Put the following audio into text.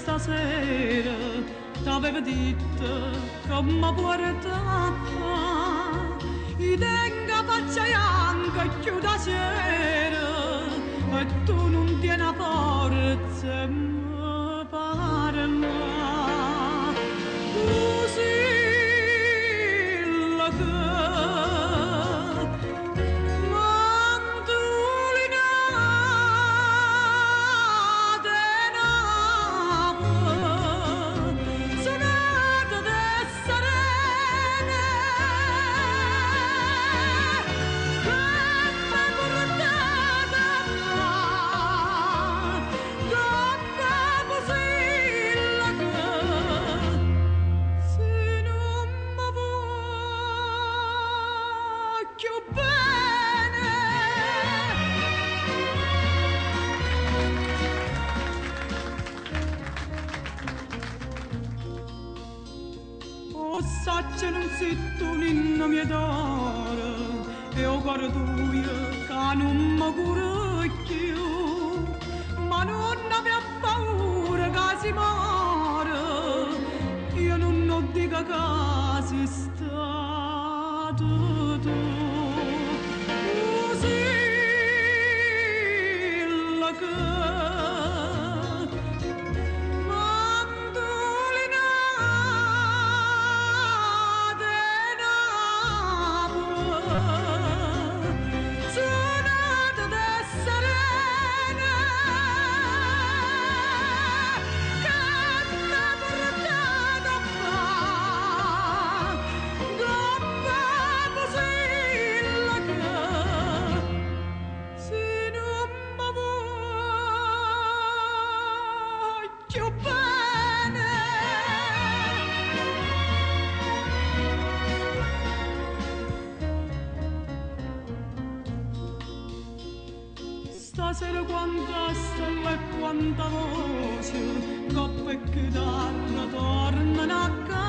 stasera t'avevo detto che mi portava i tenga faccia bianca e chiuda sera e tu non tieni a forza e mi parla così la che Sacce non si tu l'inno mi adora e o cuore tuo che non mi cura più ma non abbia paura che si muore io non dico che sei stato tu così la che Stasera quanta stella e quanta voce, coppa e chitarra tornano a casa.